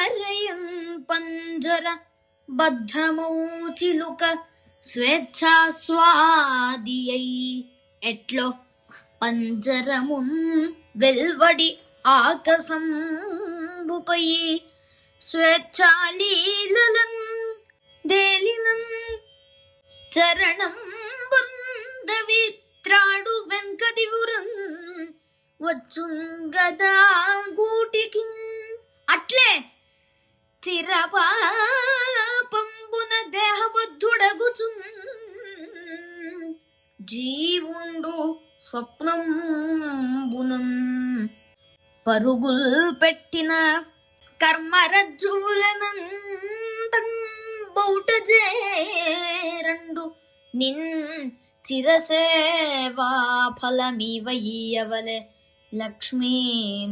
అరయన్ పంజర బద్ధమౌ చిలుక స్వేచ్ఛాస్వాదియై ఎట్లో పంజరమున్ వెల్వడి ఆకసంబుపై స్వేచ్ఛాలీలన్ దేలినన్ చరణం బందవిత్రాడు వెంకదివురన్ వచ్చుంగదా గూటికిన్ అట్లే చిరపాపంబున దేహబద్ధుడగుచున్ జీవుండు స్వప్నంబునన్ పరుగుల్ పెట్టిన కర్మరజ్జువులనంతం బౌట జేరండు నిన్ చిరసేవా ఫలమివయ్యవలె లక్ష్మీ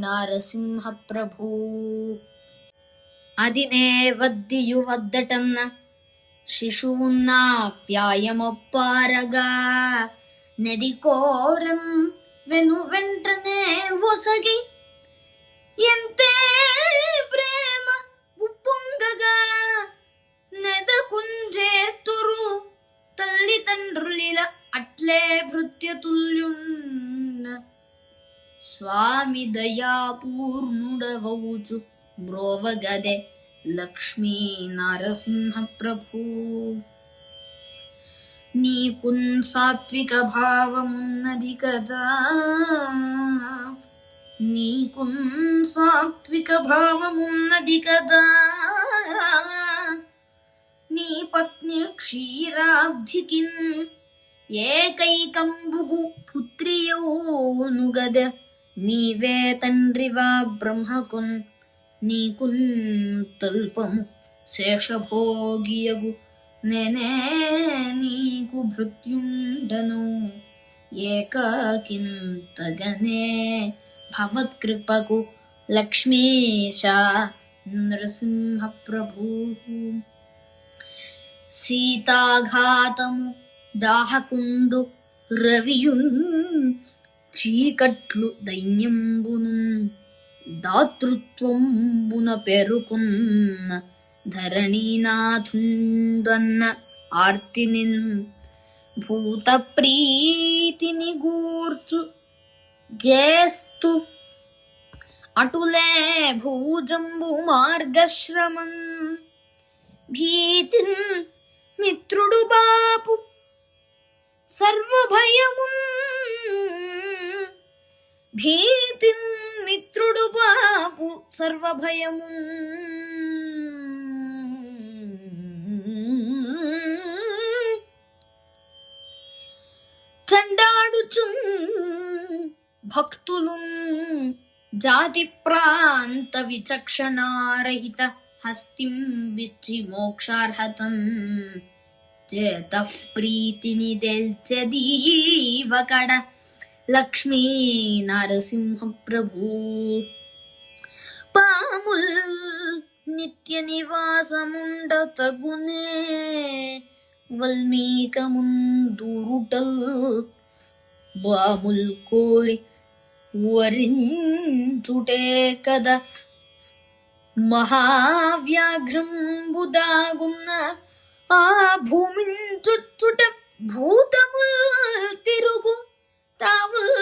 నారసింహ ప్రభూ. అదినే వద్దియు వద్దటన్న శిశువున్నాప్యాయమొప్పారగా నెదికోరం వెను వెంటనే ఒసగి ఎంతే ప్రేమ ఉప్పొంగగా నెదకుంజేర్తురు తల్లిదండ్రులిల అట్లే భృత్యతుల్యున్న స్వామి దయాపూర్ణుడవౌచు బ్రోవగదే లక్ష్మీ నరసింహ ప్రభూ. నీకున్ సాత్విక భావమున్నది కదా, నీకున్ సాత్విక భావమున్నది కదా, నీ పత్ని క్షీరాబ్ధికిన్ ఏకైకంబుగు పుత్రియౌనుగద, నీవే తండ్రివా బ్రహ్మకున్ నీకున్ తల్పము శేషభోగియగు నేనే నీకు భృత్యుండను ఏకాకింతగనే భవత్కృపకు లక్ష్మీశ నరసింహ ప్రభూ. సీతాఘాతము దాహకుండు రవియున్ చీకట్లు దైన్యంబును దాతృత్వంబున పేరుకున్న ధరణీనాథుండన్న ఆర్తినిన్ భూత ప్రీతిని గూర్చు గేస్తు అటులే భూజంబు మార్గశ్రమన్ భీతిన్ మిత్రుడు బాపు సర్వభయమున్ భీతిన్ మిత్రుడు బాపు సర్వభయమున్ చండాడుచున్ భక్తులున్ జాతి ప్రాంత విచక్షణారహిత హస్తిం విచ్చి మోక్షార్హతం చేతః ప్రీతిని దెల్చెదీవకడ లక్ష్మీ నరసింహ ప్రభూ. పాముల్ నిత్య నివాసముండ తగునే వల్మీకముందూరుటల్ బాముల్ కోరి వరించుటే కద మహావ్యాఘ్రంబుదాగున్న ఆ భూమిన్ చుచ్చుట భూతముల్ తిరుగు తావుల్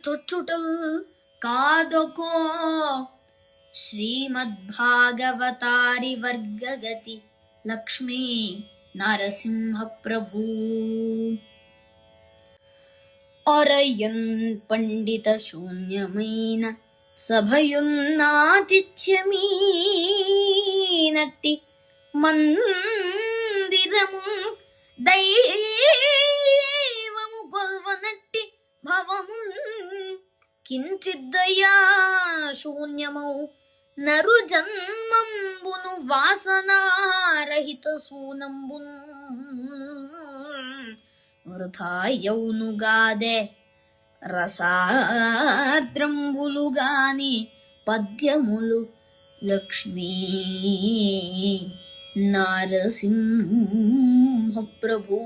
చుచ్చుటల్ కాదొకో శ్రీమద్భాగవతారి వర్గగతి లక్ష్మీ నరసింహ ప్రభూ. ఒరయన్ పండిత శూన్యమైన సభయున్నాతిథ్యమీనట్టి మందిరము దైవము గొల్వనట్టి భవము కించిద్దయా శూన్యమౌ నరు జన్మంబును వాసనారహిత సూనంబును వృథాయౌనుగాదే రసార్ద్రంబులుగాని పద్యములు లక్ష్మీ నరసింహ ప్రభూ.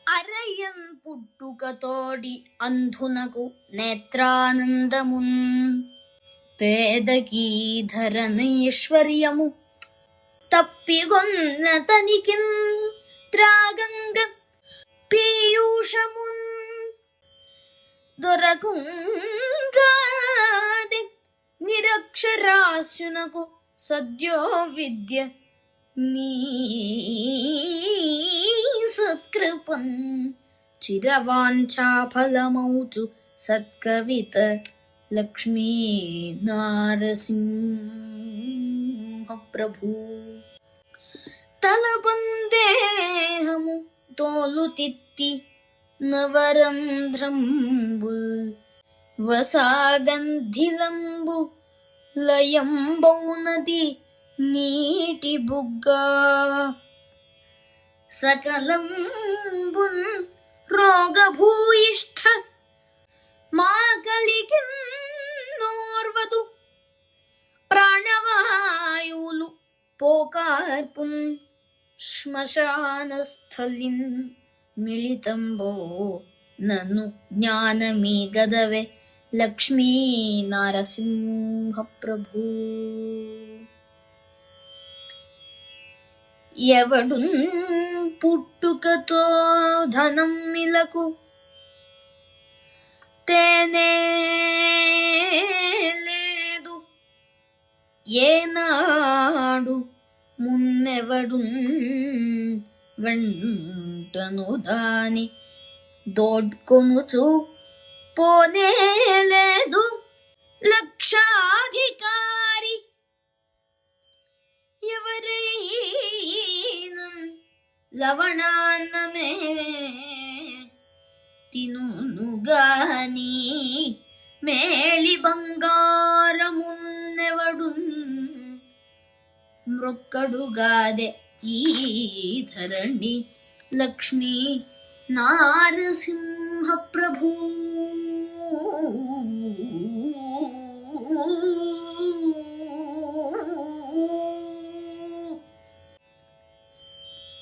అరయన్ పుట్టుకతోడి అంధునకు నేత్రానందమున్ పేదకీ ధరనైశ్వర్యము తప్పిగొన్న తనికిన్ త్రాగంగ పీయూషమున్ దొరకుంగాది నిరక్షరాస్యునకు సద్యో విద్య నీ సత్కృపం చిరవాంఛాఫలమౌచు సత్కవిత లక్ష్మీ నారసింహ ప్రభు తలబందేహము తోలుతిత్తి నవరంధ్రంబుల్ వసాగంధిలంబు లయంబౌనది నీటి బుగ్గా సకలంబున్ రోగభూయిష్ఠ మాకలికి నోర్వదు ప్రాణవాయువులు పోకార్పున్ శ్మశానస్థలిన్ మిళితంబో నన్ను జ్ఞానమీ గదవే లక్ష్మీ నారసింహ ప్రభు ఎవడు పుట్టుకతో ధనం మిలకు తేనే లేదు ఏనాడు మున్నెవడు వెంటను దాని దోడ్కొనుచు పోనే లేదు లక్షాధికారి ఎవరైనా లవణాన్నమే తినుగాని మేళి బంగారమున్నెవడు మృక్కడుగాదే ఈ ధరణి లక్ష్మీ నారసింహ ప్రభు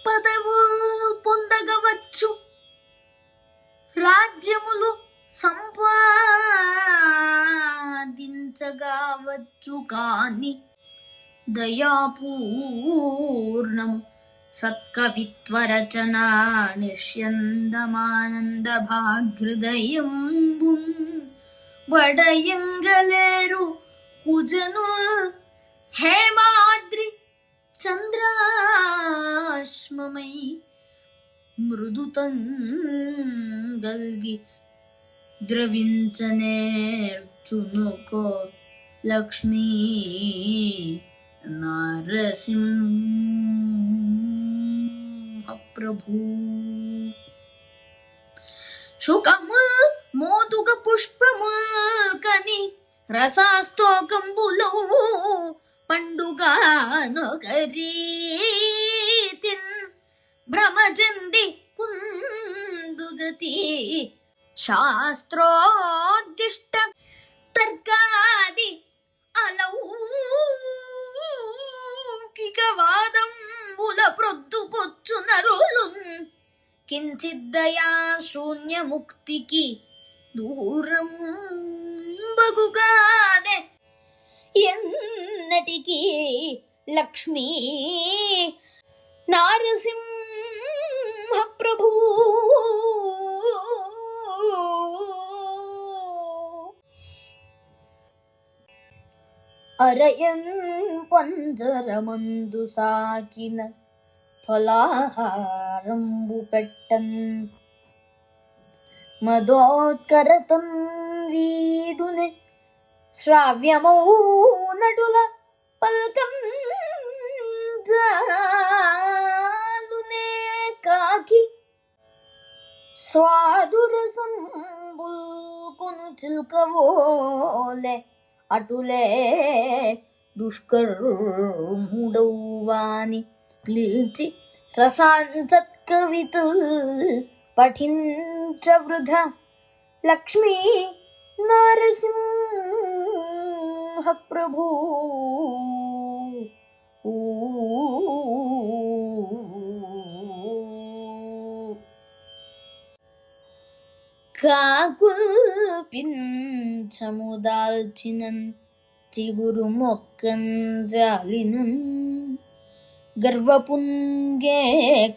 పదవులు పొందగవచ్చు, రాజ్యములు సంపాదించగవచ్చు, కాని దయాపూర్ణము సత్కవిత్వరచనా నిష్యందమానంద భాగృదయంబు వడయంగలేరు కుజను హేమాద్రి చంద్రాశ్మమై మృదుతంగల్గి ద్రవించనేర్చునుకో లక్ష్మీ నారసింహ ప్రభు శుకము మోదుగ పుష్పము కని రసాస్తోకంబులో పండుగా నొగరీతిన్ భ్రమజంది కుందుగతి శాస్త్రోద్దిష్ట తర్కాది అలౌకికవాదంబుల ప్రొద్దు పొచ్చు నరులు కించిద్దయా శూన్యముక్తికి దూరం బగుగాదే ఎన్నటికీ లక్ష్మీ నారసింహ ప్రభు అరయన్ పంజరమందు సాకిన ఫలాహారంబు పెట్టన్ మదోత్కరతం వీడునే శ్రావ్యమౌ నటుల పల్కం జాలునే కాకి స్వాదురసంబుల్ కొను చిల్కవోలే అటులే దుష్కర్ముడౌవాని పిలిచి రసాంచత్కవితుల్ పఠించ వృధ లక్ష్మీ నారసింహ ప్రభు కాకుల్పించము దాల్చినన్ చిగురు మొక్కంజాలినన్ గర్వపుంగే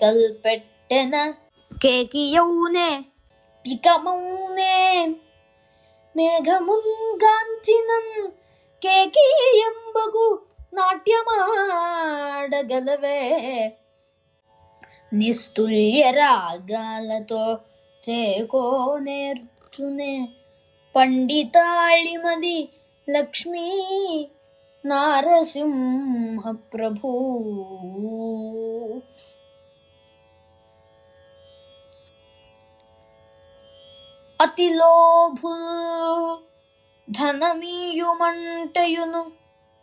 కల్పెట్టెన కేకియౌనే పికమౌనే మేఘముంగాంచినన్ కేకీయంబగు నాట్యమాడగలవే నిస్తుల్య రాగాలతో చేకోనేర్చునే పండితాళిమది లక్ష్మీ నారసింహ ప్రభూ. అతిలోభుల్ ధనమీయుమంటయును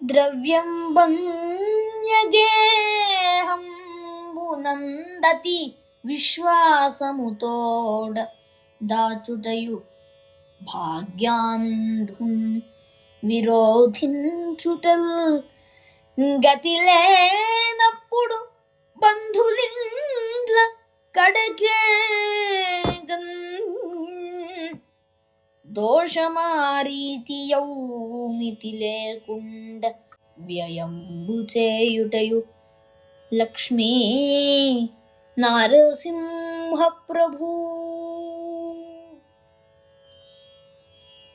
ద్రవ్యంబన్యగేహంబునందతి విశ్వాసముతోడ దాచుటయు భాగ్యాంధున్ విరోధించుటల్ గతిలేనప్పుడు బంధులిండ్ల కడకేగన్ దోషమారీతియౌమితి లేకుండ వ్యయంబు చేయుటయు లక్ష్మీ నారసింహ ప్రభూ.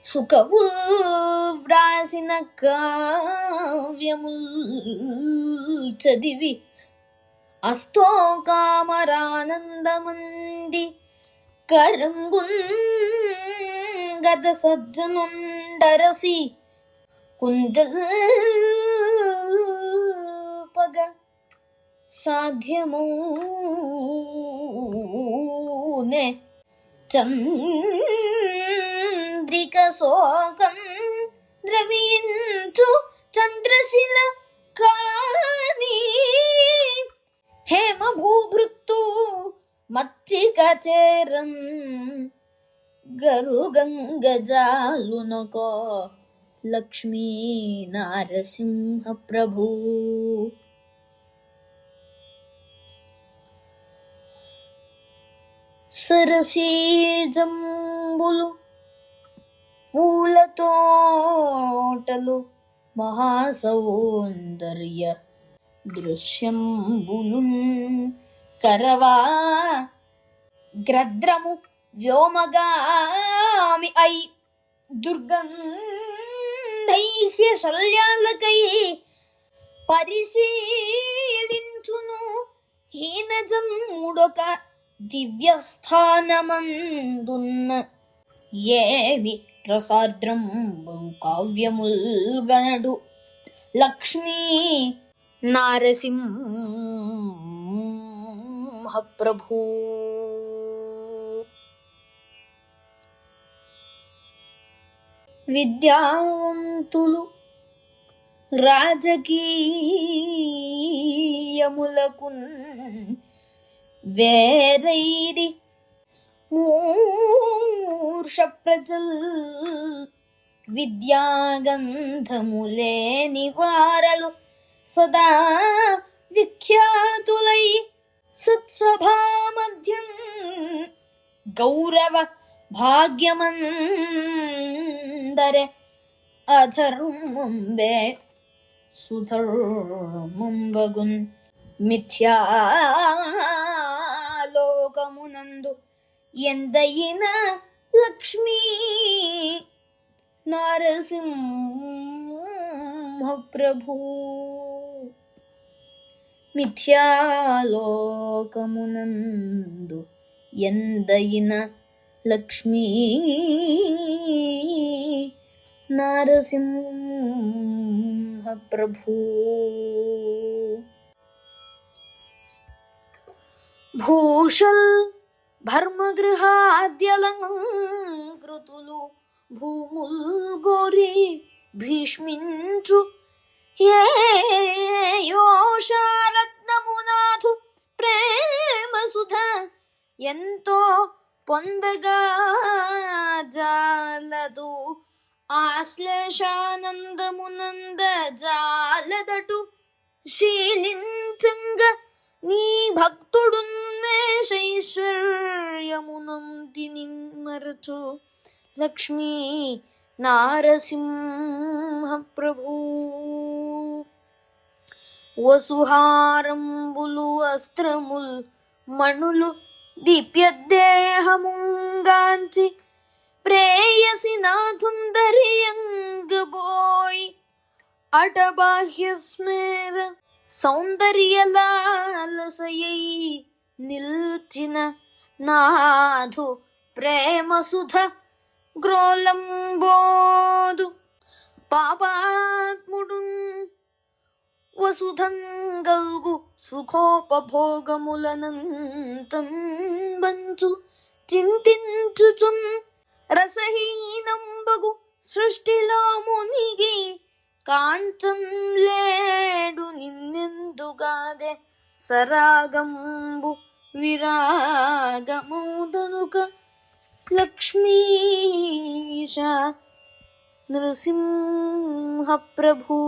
సుఖవుల్ వ్రాసిన కావ్యముల్ చదివి అస్తోకామరానందమంది కరంగున్ గద సజ్జనుండరసి కుందల్పగ సాధ్యమౌనే చంద్రిక శోకం ద్రవించు చంద్రశిల కాని హేమ భూభృత్తు మచ్చిక చేరన్ గరుగంగజాలునకో లక్ష్మీ నారసింహ ప్రభూ. సరసీజంబులు పూలతోటలు మహాసౌందర్య దృశ్యంబులు కరవా గ్రద్రము వ్యోమగామి అయి దుర్గంధైహ్య శల్యాలకై పరిశీలించును హీనజన్ముడొక దివ్యస్థానమందున్న ఏవి రసార్ద్రం కావ్యముల్గనడు లక్ష్మీ నారసింహ ప్రభూ. విద్యావంతులు రాజకీయములకున్ వేరైరి మూర్ష ప్రజల్ విద్యాగంధములేని వారలు సదా విఖ్యాతులై సత్సభా మధ్యం గౌరవ భాగ్యమందరె అధర్మంబే సుధర్మంబగున్ మిథ్యాలోకమునందు ఎందయిన లక్ష్మీ నారసింహ ప్రభూ. మిథ్యాలోకమునందు ఎందయిన లక్ష్మీ నారసింహ ప్రభూ. భూషల్ భర్మగృహాద్యలంకృతులు భూముల్ గోరి భీష్మించు ఏ యోషారత్నమునాథు ప్రేమ సుధ ఎంతో పొందగా జాలదు ఆశ్లేషానందమునంద జాలదటు శీలించంగ నీ భక్తుడున్మేషైశ్వర్యమునంది నిమ్మరచు లక్ష్మీ నారసింహ ప్రభూ. వసుహారంబులు అస్త్రముల్ మణులు దీప్యదేహముంగాంచి ప్రేయసి నాథుందరియంగబోయ్ అటబాహ్యస్మేర సౌందర్యలాలసయై నిల్చిన నాథు ప్రేమసుధ గ్రోలంబోదు పాపాత్ముడు వసుధంగల్గు సుఖోపభోగములనంతం బంచు చింతించుచున్ రసహీనంబగు సృష్టిలో మునిగి కాంచన్ లేడు నిన్నెందుగాదే సరాగంబు విరాగముదనుక లక్ష్మీశ నృసింహ ప్రభూ.